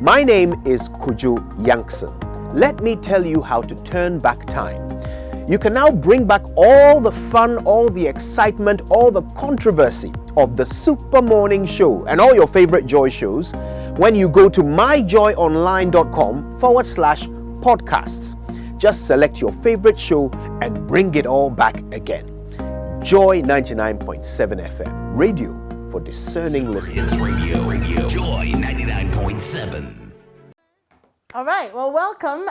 My name is Kujo Yankson. Let me tell you how to turn back time. You can now bring back all the fun, all the excitement, all the controversy of the Super Morning Show and all your favorite Joy shows when you go to myjoyonline.com/podcasts. Just select your favorite show and bring it all back again. Joy 99.7 FM, radio for discerning listeners. Radio, Joy 99.7. All right, well, welcome.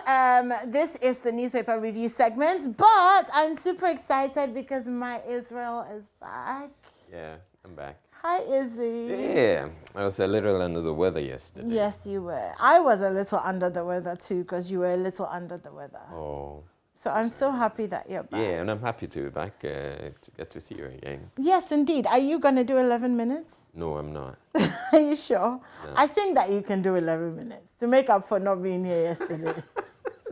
This is the newspaper review segment, but I'm super excited because my Israel is back. Yeah, I'm back. Hi, Izzy. Yeah, I was a little under the weather yesterday. Yes, you were. I was a little under the weather too because you were a little under the weather. Oh. So I'm so happy that you're back. Yeah, and I'm happy to be back to get to see you again. Yes, indeed. Are you going to do 11 minutes? No, I'm not. Are you sure? No. I think that you can do 11 minutes to make up for not being here yesterday.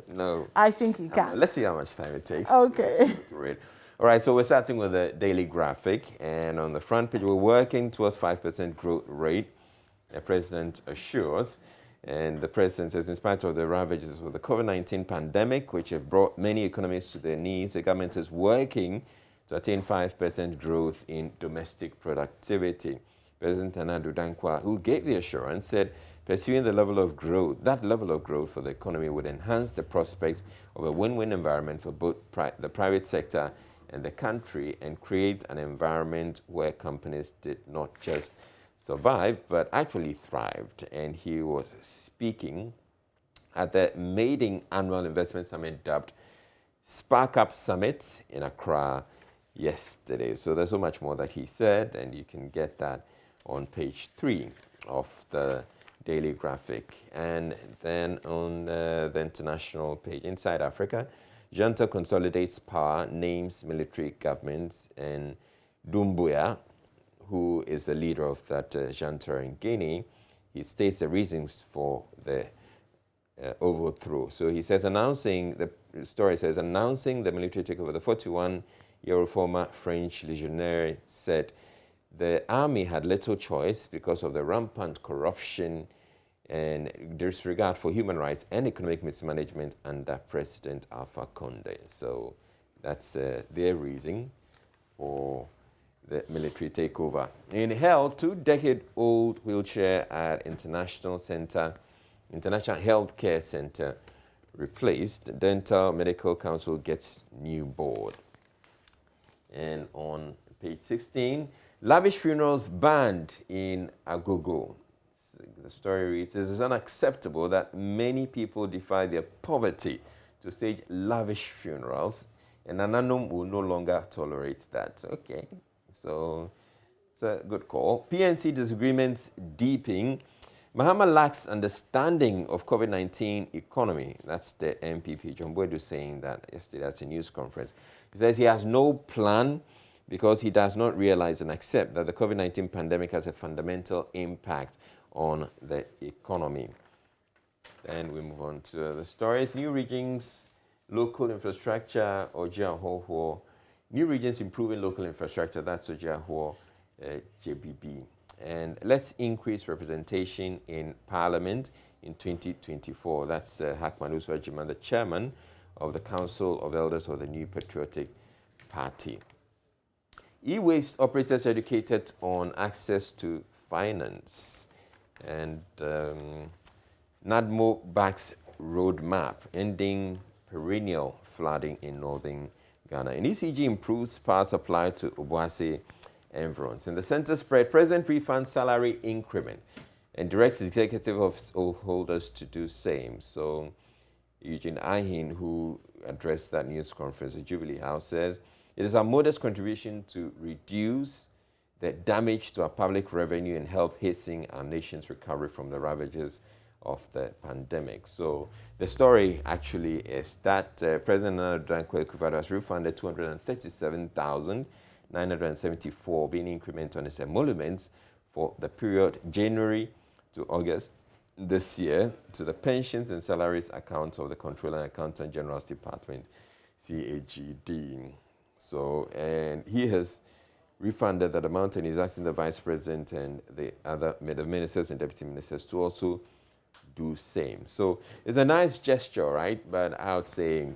No. I think you can. Let's see how much time it takes. Okay. Great. All right, so we're starting with the daily graphic. And on the front page, we're working towards 5% growth rate, the president assures. And the president says, in spite of the ravages of the COVID-19 pandemic, which have brought many economies to their knees, the government is working to attain 5% growth in domestic productivity. President Nana Dankwa, who gave the assurance, said pursuing that level of growth for the economy would enhance the prospects of a win-win environment for both the private sector and the country and create an environment where companies did not just survived, but actually thrived. And he was speaking at the maiden annual investment summit dubbed Spark Up Summit in Accra yesterday. So there's so much more that he said, and you can get that on page 3 of the daily graphic. And then on the international page, Inside Africa, Junta consolidates power, names military governments, and Doumbouya, who is the leader of that junta in Guinea, he states the reasons for the overthrow. So he says, announcing the military takeover, the 41-year-old former French legionnaire said the army had little choice because of the rampant corruption and disregard for human rights and economic mismanagement under President Alpha Conde. So that's their reason for the military takeover. In health, 2-decade-old wheelchair at International Health Care Center replaced. Dental Medical Council gets new board. And on page 16, lavish funerals banned in Agogo. The story reads, it is unacceptable that many people defy their poverty to stage lavish funerals, and Ananum will no longer tolerate that. Okay. So it's a good call. PNC disagreements deepening. Mahama lacks understanding of COVID-19 economy. That's the MPP. John Boydu saying that yesterday at a news conference. He says he has no plan because he does not realize and accept that the COVID-19 pandemic has a fundamental impact on the economy. Then we move on to the stories. New regions, local infrastructure, Ojiahoho. New regions improving local infrastructure, that's Ojiahoho JBB. And let's increase representation in Parliament in 2024. That's Hakman Uswajiman, the chairman of the Council of Elders of the New Patriotic Party. E-waste operators educated on access to finance. And NADMO backs roadmap, ending perennial flooding in northern Ghana. And ECG improves power supply to Obuasi environs. In the center spread, President refunds salary increment and directs executive office holders to do same. So Eugene Ahin, who addressed that news conference at Jubilee House, says, it is a modest contribution to reduce the damage to our public revenue and help hasten our nation's recovery from the ravages of the pandemic. So the story actually is that President Nana Dankwa Akufo-Addo has refunded 237,974 being increment on his emoluments for the period January to August this year to the pensions and salaries account of the Controller and Accountant General's Department, CAGD. So, and he has refunded that amount, and he's asking the Vice President and the other ministers and deputy ministers to also do same. So it's a nice gesture, right? But I would say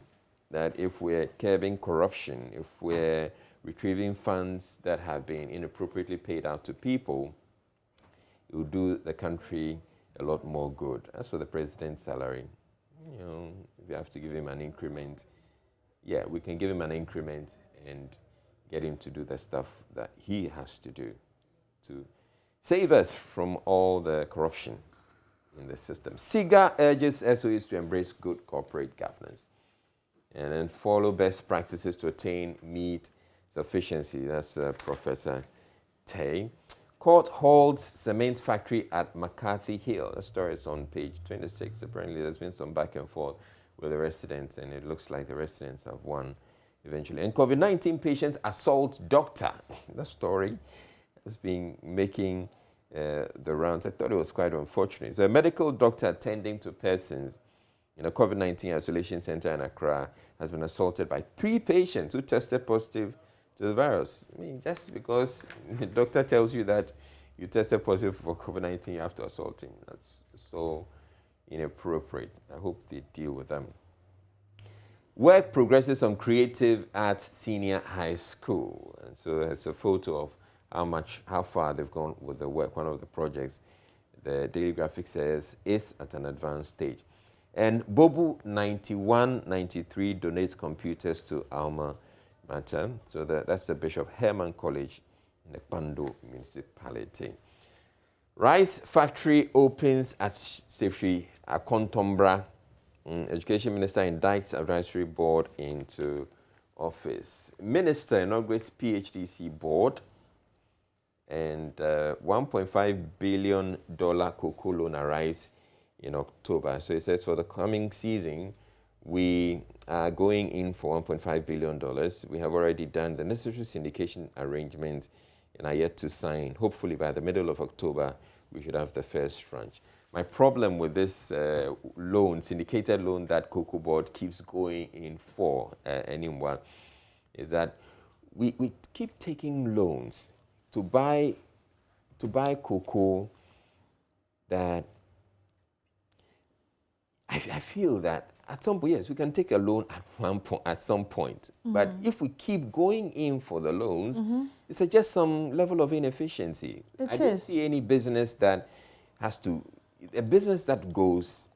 that if we're curbing corruption, if we're retrieving funds that have been inappropriately paid out to people, it will do the country a lot more good. As for the president's salary, you know, if you have to give him an increment, yeah, we can give him an increment and get him to do the stuff that he has to do to save us from all the corruption in the system. SIGA urges SOEs to embrace good corporate governance and then follow best practices to attain meat sufficiency. That's Professor Tay. Court holds cement factory at McCarthy Hill. The story is on page 26. Apparently there's been some back and forth with the residents, and it looks like the residents have won eventually. And COVID-19 patients assault doctor. That story has been making the rounds. I thought it was quite unfortunate. So a medical doctor attending to persons in a COVID-19 isolation center in Accra has been assaulted by 3 patients who tested positive to the virus. I mean, just because the doctor tells you that you tested positive for COVID-19, you have to assault him. That's so inappropriate. I hope they deal with them. Work progresses on Creative Arts Senior High School. And so it's a photo of how far they've gone with the work. One of the projects, the Daily Graphic says, is at an advanced stage. And Bobu 9193 donates computers to Alma Mater. So that's the Bishop Herman College in the Pando municipality. Rice factory opens at Sefri Akontombra. Education Minister indicts advisory board into office. Minister inaugurates PHDC board. And $1.5 billion cocoa loan arrives in October. So it says for the coming season, we are going in for $1.5 billion. We have already done the necessary syndication arrangements and are yet to sign. Hopefully by the middle of October, we should have the first tranche. My problem with this loan, syndicated loan that Cocoa Board keeps going in for anymore, is that we keep taking loans to buy cocoa that I feel that at some point, yes, we can take a loan at some point. But if we keep going in for the loans, it's just some level of inefficiency. I don't see any business that a business that goes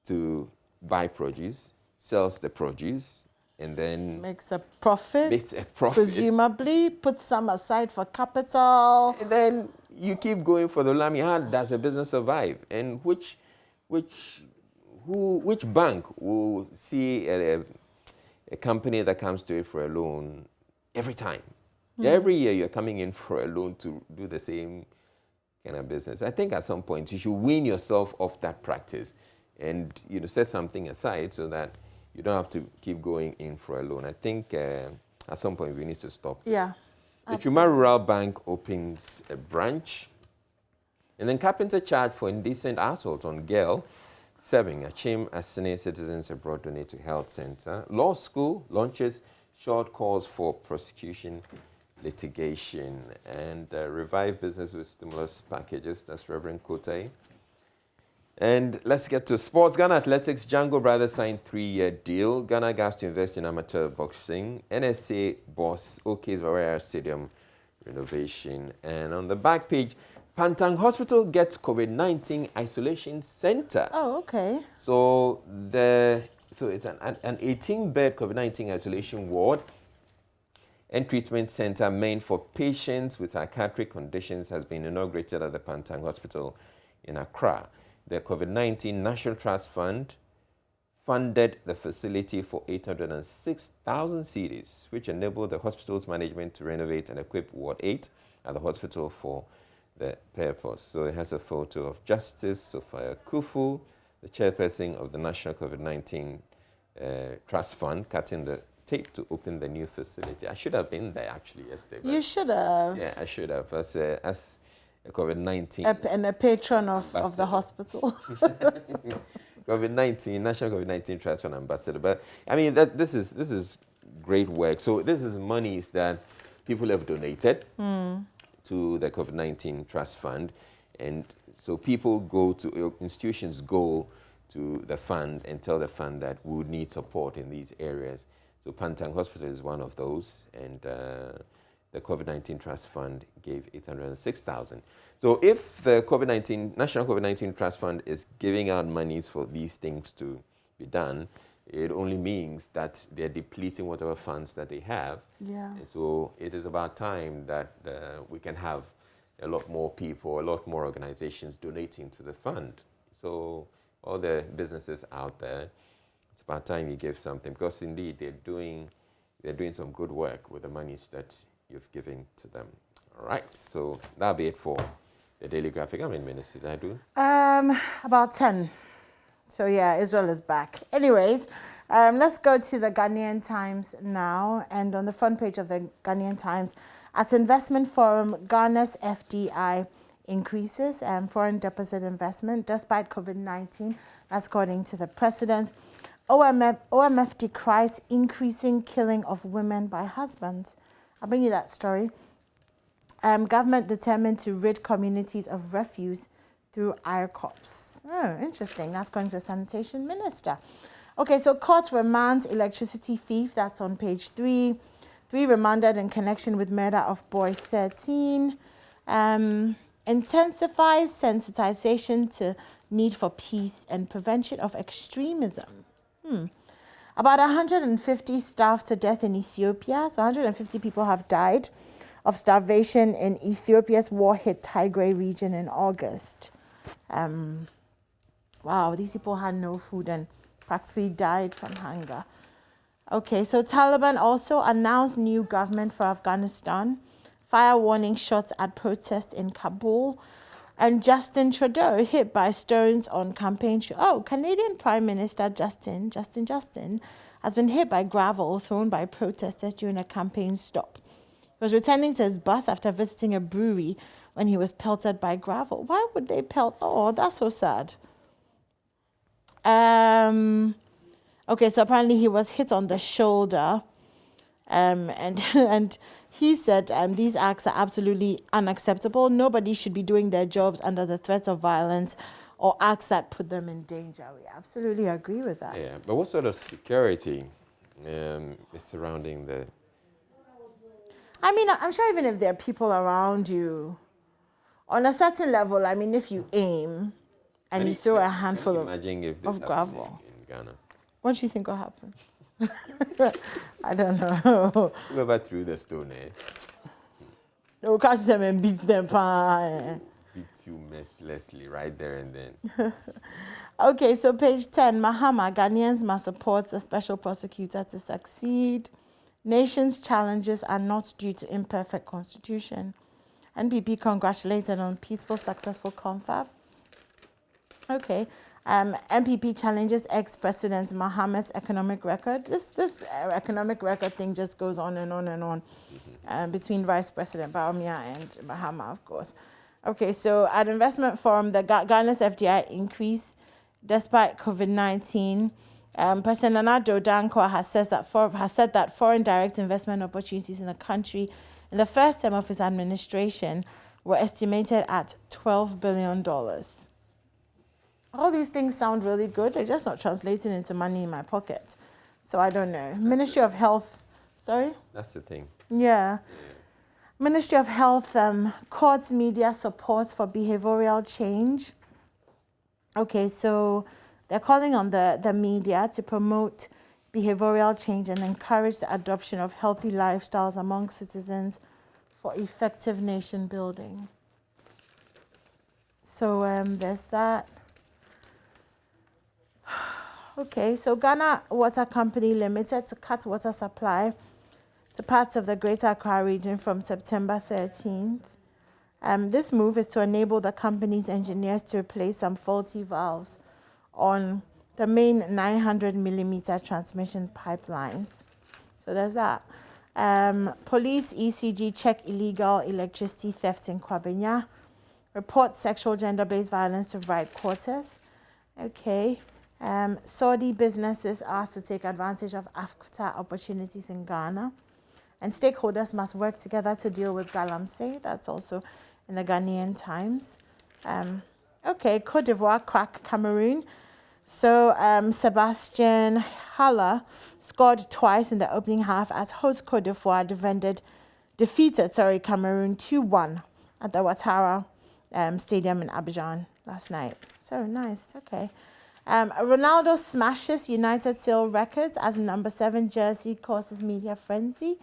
to buy produce, sells the produce, and then makes a profit, presumably, puts some aside for capital. And then you keep going for the loan. How does a business survive? And which bank will see a company that comes to it for a loan every time? Every year you're coming in for a loan to do the same kind of business. I think at some point you should wean yourself off that practice and set something aside so that you don't have to keep going in for a loan. I think at some point we need to stop. Yeah. The Chuma Rural Bank opens a branch. And then carpenter charged for indecent assault on girl. 7. Achim Asene Citizens Abroad donate to health center. Law school launches short calls for prosecution litigation. And revive business with stimulus packages. That's Reverend Kote. And let's get to sports. Ghana Athletics, Django Brothers signed 3-year deal. Ghana gas to invest in amateur boxing. NSA boss, OK's Barrier Stadium renovation. And on the back page, Pantang Hospital gets COVID-19 isolation center. Oh, okay. So it's an 18-bed COVID-19 isolation ward and treatment center meant for patients with psychiatric conditions has been inaugurated at the Pantang Hospital in Accra. The COVID-19 National Trust Fund funded the facility for 806,000 cedis, which enabled the hospital's management to renovate and equip Ward 8 at the hospital for the purpose. So it has a photo of Justice Sophia Kufu, the chairperson of the National COVID-19 Trust Fund, cutting the tape to open the new facility. I should have been there actually yesterday. You should have. Yeah, I should have. As a COVID-19. And a patron of the hospital. COVID-19, National COVID-19 Trust Fund Ambassador. But I mean, this is great work. So this is monies that people have donated to the COVID-19 Trust Fund. And So institutions go to the fund and tell the fund that we would need support in these areas. So Pantang Hospital is one of those, and the COVID-19 Trust Fund gave 806,000. So if the National COVID-19 Trust Fund is giving out monies for these things to be done, it only means that they're depleting whatever funds that they have. Yeah. And so it is about time that we can have a lot more people, a lot more organizations donating to the fund. So all the businesses out there, it's about time you give something, because indeed they're doing some good work with the monies that you've given to them. All right, so that'll be it for the Daily Graphic. How many minutes did I do? About 10. So yeah, Israel is back. Anyways, let's go to the Ghanaian Times now. And on the front page of the Ghanaian Times, at Investment Forum, Ghana's FDI increases foreign deposit investment despite COVID-19. That's according to the president. OMF decries increasing killing of women by husbands. I'll bring you that story. Government determined to rid communities of refuse through IRCOPs. Oh, interesting. That's going to the sanitation minister. Okay, so court remands electricity thief. That's on page 3. 3 remanded in connection with murder of boys 13. Intensifies sensitization to need for peace and prevention of extremism. About 150 starved to death in Ethiopia. So 150 people have died of starvation in Ethiopia's war-hit Tigray region in August. Wow, these people had no food and practically died from hunger. Okay, so Taliban also announced new government for Afghanistan. Fire warning shots at protests in Kabul. And Justin Trudeau hit by stones on campaign. Canadian Prime Minister Justin has been hit by gravel thrown by protesters during a campaign stop. He was returning to his bus after visiting a brewery when he was pelted by gravel. Why would they pelt? Oh, that's so sad. Okay, so apparently he was hit on the shoulder. And he said these acts are absolutely unacceptable. Nobody should be doing their jobs under the threat of violence or acts that put them in danger. We absolutely agree with that. Yeah, but what sort of security is surrounding the... I mean, I'm sure even if there are people around you, on a certain level, I mean, if you aim and you throw a handful of gravel. In Ghana. What do you think will happen? I don't know. Whoever threw the stone, They will catch them and beat them. beat you mercilessly right there and then. Okay, so page 10, Mahama, Ghanaians must support the special prosecutor to succeed. Nation's challenges are not due to imperfect constitution. NPP congratulated on peaceful, successful confab. Okay. MPP challenges ex-president Mahama's economic record. This economic record thing just goes on and on and on between Vice President Bawumia and Mahama, of course. Okay, so at Investment Forum, the Ghana's FDI increase despite COVID-19. President Nana Addo Dankwa has said that foreign direct investment opportunities in the country in the first term of his administration were estimated at $12 billion. All these things sound really good. They're just not translating into money in my pocket. So I don't know. Ministry of Health, sorry? That's the thing. Yeah. Ministry of Health courts media support for behavioral change. Okay, so they're calling on the media to promote behavioral change and encourage the adoption of healthy lifestyles among citizens for effective nation building. So there's that. Okay, so Ghana Water Company Limited to cut water supply to parts of the Greater Accra region from September 13th. This move is to enable the company's engineers to replace some faulty valves on the main 900 millimeter transmission pipelines. So there's that. Police ECG check illegal electricity theft in Kwabenya. Report sexual gender-based violence to right quarters. Okay. Saudi businesses asked to take advantage of AFTA opportunities in Ghana. And stakeholders must work together to deal with Galamsey. That's also in the Ghanaian Times. Okay, Cote d'Ivoire crack Cameroon. So Sebastian Haller scored twice in the opening half as host Cote d'Ivoire defeated Cameroon 2-1 at the Ouattara Stadium in Abidjan last night. So nice, okay. Ronaldo smashes United sale records as number 7 jersey causes media frenzy.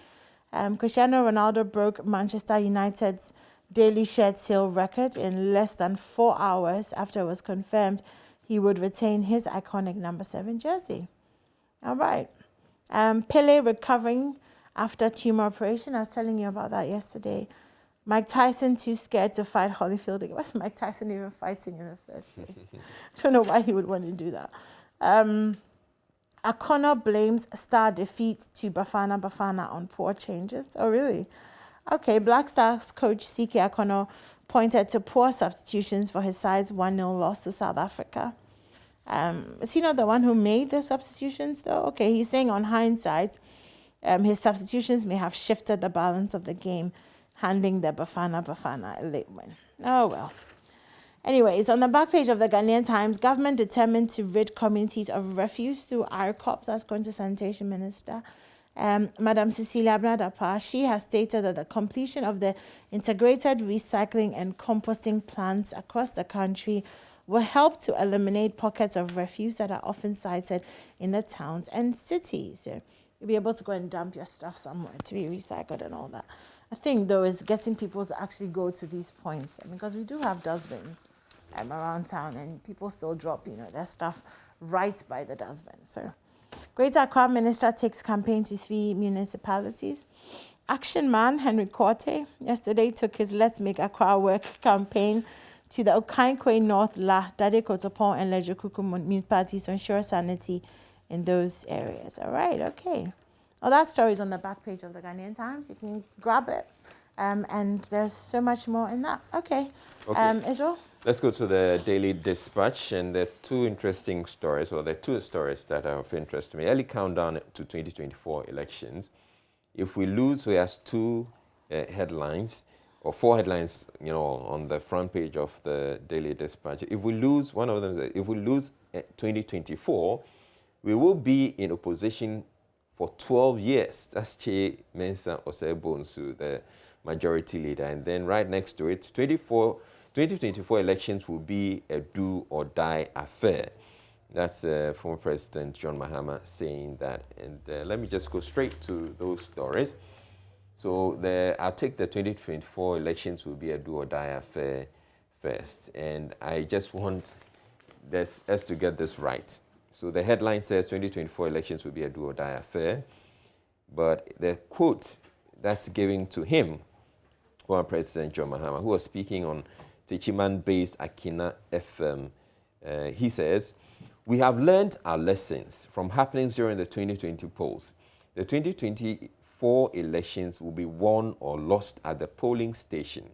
Cristiano Ronaldo broke Manchester United's daily shared sale record in less than 4 hours after it was confirmed he would retain his iconic number 7 jersey. All right. Pele recovering after tumor operation. I was telling you about that yesterday. Mike Tyson too scared to fight Holyfield again. What's Mike Tyson even fighting in the first place? I don't know why he would want to do that. Akono blames star defeat to Bafana on poor changes. Oh, really? Okay, Black Stars coach CK Akono pointed to poor substitutions for his side's 1-0 loss to South Africa. Is he not the one who made the substitutions, though? Okay, he's saying on hindsight, his substitutions may have shifted the balance of the game, handing the Bafana a late win. Oh, well. Anyways, on the back page of the Ghanaian Times, government determined to rid communities of refuse through IRCOPs, that's going to Sanitation Minister. Madam Cecilia Bradapa, she has stated that the completion of the integrated recycling and composting plants across the country will help to eliminate pockets of refuse that are often cited in the towns and cities. So you'll be able to go and dump your stuff somewhere to be recycled and all that. I think, though, is getting people to actually go to these points, because we do have dustbins around town, and people still drop, their stuff right by the dustbin. So, Greater Accra Minister takes campaign to 3 municipalities. Action man Henry Korte yesterday took his Let's Make Accra Work campaign to the Okankwe North, La, Dade Kotopon, and Lejokuku municipalities to ensure sanity in those areas. All right, okay. Well, that story is on the back page of the Ghanaian Times. You can grab it. And there's so much more in that. Okay. Israel? Let's go to the Daily Dispatch, and there are 2 interesting stories, or there are 2 stories that are of interest to me. Early countdown to 2024 elections. If we lose, we have 2 headlines, or 4 headlines, on the front page of the Daily Dispatch. If we lose, one of them is, if we lose 2024, we will be in opposition for 12 years. That's Che Mensah Osei-Bonsu, the majority leader. And then right next to it, 2024 elections will be a do-or-die affair. That's former President John Mahama saying that. And let me just go straight to those stories. So I'll take the 2024 elections will be a do-or-die affair first. And I just want us to get this right. So the headline says 2024 elections will be a do-or-die affair. But the quote that's given to him, former President John Mahama, who was speaking on Techiman-based Akina FM, he says, "We have learned our lessons from happenings during the 2020 polls. The 2024 elections will be won or lost at the polling station.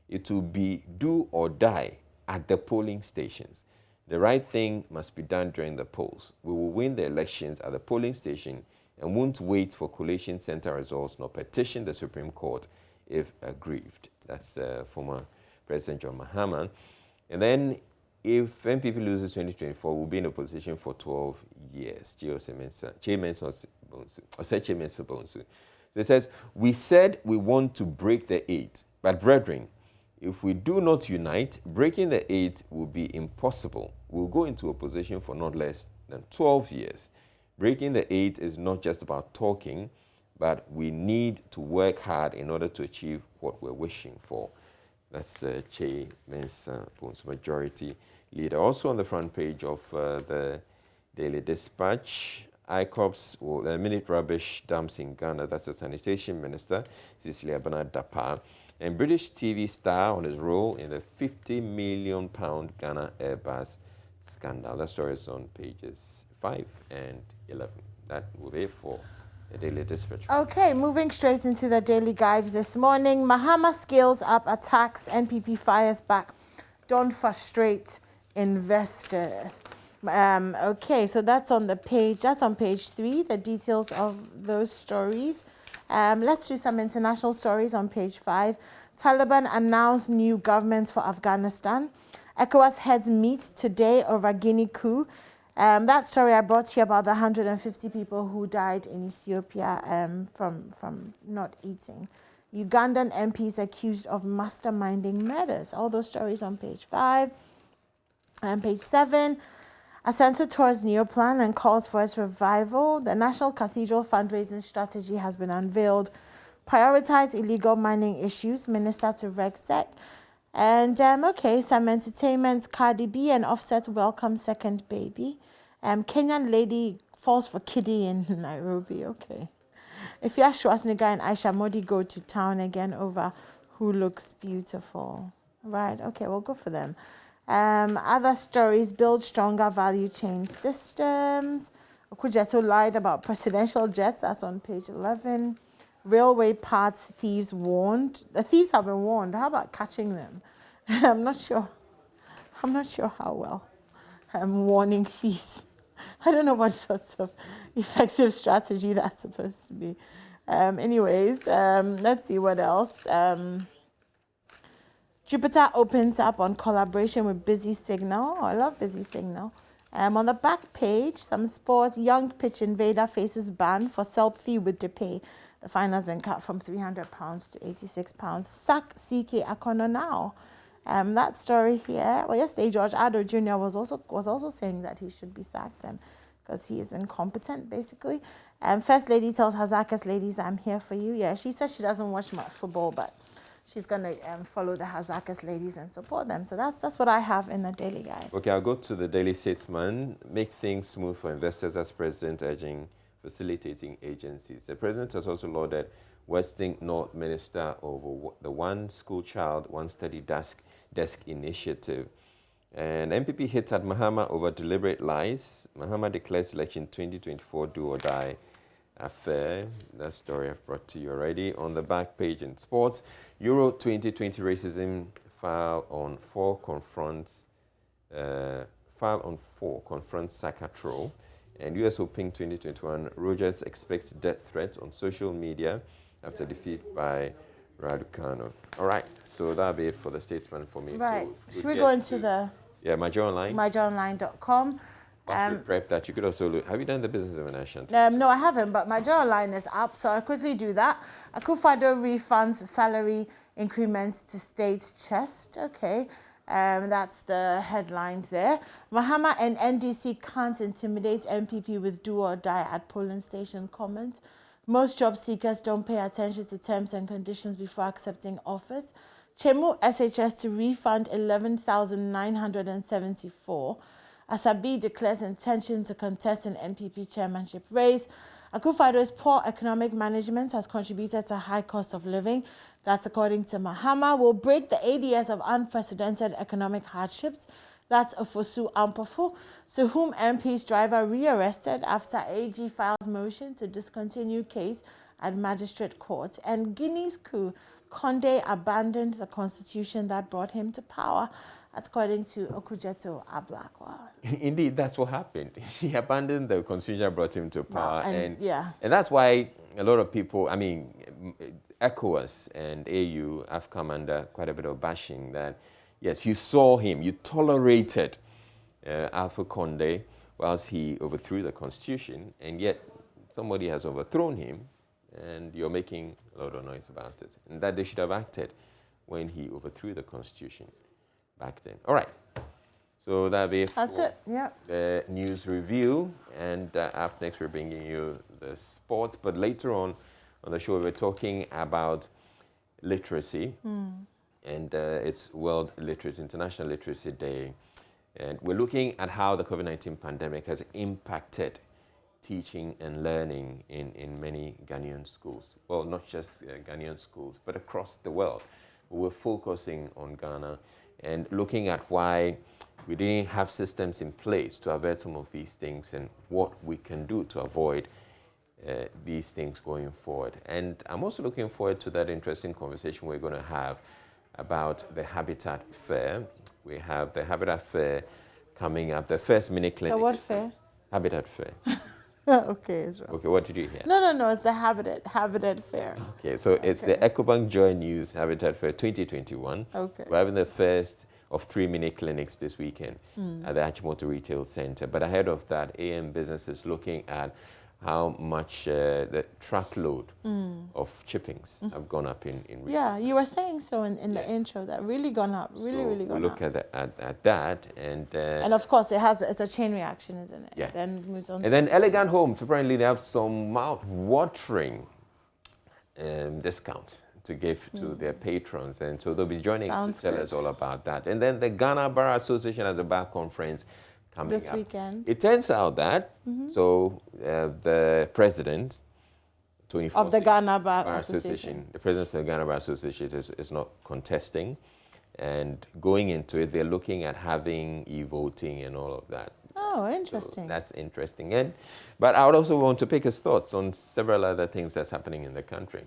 It will be do or die at the polling stations. The right thing must be done during the polls. We will win the elections at the polling station and won't wait for collation center results nor petition the Supreme Court if aggrieved." That's former President John Mahama. And then if NPP loses 2024, we'll be in opposition for 12 years. It says, "We said we want to break the 8, but brethren, if we do not unite, breaking the 8 will be impossible. We'll go into opposition for not less than 12 years. Breaking the 8 is not just about talking, but we need to work hard in order to achieve what we're wishing for." That's Che Mensah, majority leader. Also on the front page of the Daily Dispatch, ICOPS, or minute rubbish dumps in Ghana. That's the Sanitation Minister, Cecilia Bernard-Dapaah. And British TV star on his role in the £50 million Ghana Airbus scandal. That story is on pages 5 and 11. That will be for the Daily Dispatch. Okay, moving straight into the Daily Guide this morning. Mahama scales up attacks, NPP fires back. Don't frustrate investors. Okay, so that's on the page. That's on page 3. The details of those stories. Let's do some international stories on page 5. Taliban announced new government for Afghanistan. ECOWAS heads meet today over Guinea coup. That story I brought to you about the 150 people who died in Ethiopia from not eating. Ugandan MPs accused of masterminding murders. All those stories on page 5. And page 7, Ascenso tours Neoplan and calls for its revival. The National Cathedral fundraising strategy has been unveiled. Prioritize illegal mining issues, Minister to RegSec. And okay, some entertainment. Cardi B and Offset welcome second baby. Kenyan lady falls for kiddie in Nairobi. Okay. If you ask Schwarzenegger and Aisha Modi go to town again over who looks beautiful. Right, okay, well, good for them. Other stories, build stronger value chain systems. Okujeto lied about presidential jets. That's on page 11. Railway parts thieves warned. The thieves have been warned. How about catching them? I'm not sure how well. Warning thieves. I don't know what sort of effective strategy that's supposed to be. Anyways, let's see what else. Jupiter opens up on collaboration with Busy Signal. Oh, I love Busy Signal. On the back page, some sports. Young pitch invader faces ban for selfie with Depay. The fine has been cut from £300 to £86. Sack CK Akono now. That story here. Well, yesterday George Addo Jr. was also saying that he should be sacked because he is incompetent, basically. First Lady tells Hazakas ladies, "I'm here for you." Yeah, she says she doesn't watch much football, but she's going to follow the Hazakas ladies and support them. So that's what I have in the Daily Guide. Okay, I'll go to the Daily Statesman. Make things smooth for investors as President urging facilitating agencies. The President has also lauded Western North Minister over the One School Child, One Study Desk initiative. And MPP hits at Mahama over deliberate lies. Mahama declares election 2024 do or die affair. That story I've brought to you already. On the back page in sports, Euro 2020 racism file on 4 confronts Saka troll. And US Open 2021, Rogers expects death threats on social media after defeat by Raducanu. All right, so that'll be it for the Statesman for me. Right. So should we go into the... Yeah, MyJoyOnline. MyJoyOnline.com. Prep that you could also look. Have you done the business of a nation? No, I haven't, but my JoyOnline is up, so I'll quickly do that. Akufo-Addo refunds salary increments to state's chest. Okay, that's the headline there. Mahama and NDC can't intimidate MPP with do or die at polling station comment. Most job seekers don't pay attention to terms and conditions before accepting offers. Chemu SHS to refund 11,974. Asabi declares intention to contest an NPP chairmanship race. Akufo-Addo's poor economic management has contributed to high cost of living. That's according to Mahama. Will break the 80 years of unprecedented economic hardships. That's Ofosu Ampofo, to whom MP's driver rearrested after AG files motion to discontinue case at magistrate court. And Guinea's coup, Condé abandoned the constitution that brought him to power. That's according to Okujeto Ablakwa. Indeed, that's what happened. He abandoned the constitution that brought him to power. And that's why a lot of people, I mean, ECOWAS and AU have come under quite a bit of bashing that, yes, you saw him, you tolerated Alpha Condé whilst he overthrew the constitution, and yet somebody has overthrown him, and you're making a lot of noise about it. And that they should have acted when he overthrew the constitution back then. All right. So that'll be it. That's it. Yeah. The news review. And up next, we're bringing you the sports. But later on the show, we're talking about literacy. And it's World Literacy, International Literacy Day. And we're looking at how the COVID-19 pandemic has impacted teaching and learning in many Ghanaian schools. Well, not just Ghanaian schools, but across the world. We're focusing on Ghana and looking at why we didn't have systems in place to avert some of these things and what we can do to avoid these things going forward. And I'm also looking forward to that interesting conversation we're going to have about the Habitat Fair. We have the Habitat Fair coming up, the first mini clinic. The what fair? Habitat Fair. Okay, Israel. Okay, what did you hear? No, it's the Habitat Fair. Okay, so it's the EcoBank JoyNews Habitat Fair 2021. Okay. We're having the first of 3 mini clinics this weekend at the Achimoto Retail Center. But ahead of that, AM Business is looking at how much the truckload of chippings have gone up in recent Yeah, you were saying so in the intro, that really gone up, really gone we'll look up. at that, And of course, it's a chain reaction, isn't it? Yeah. Then it moves on. and then Elegant Homes, apparently they have some mouth-watering discounts to give to their patrons, and so they'll be joining Sounds to tell good. us all about that. And then the Ghana Bar Association has a bar conference coming This up. weekend. It turns out that the president, Tony Of the Fossey, Ghana Bar Bar Association. the president of the Ghana Bar Association is not contesting, and going into it, they're looking at having e-voting and all of that. Oh, So interesting. that's interesting. But I would also want to pick his thoughts on several other things that's happening in the country.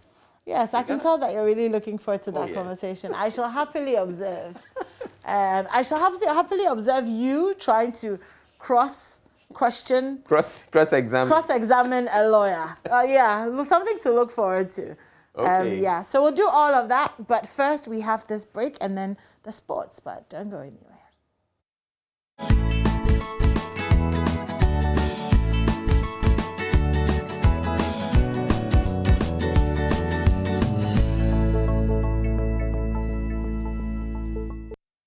Yes, I can tell that you're really looking forward to that yes. conversation. I shall happily observe. I shall happily observe you trying to cross-examine a lawyer. Yeah, something to look forward to. Okay. Yeah, so we'll do all of that. But first, we have this break and then the sports. But don't go anywhere.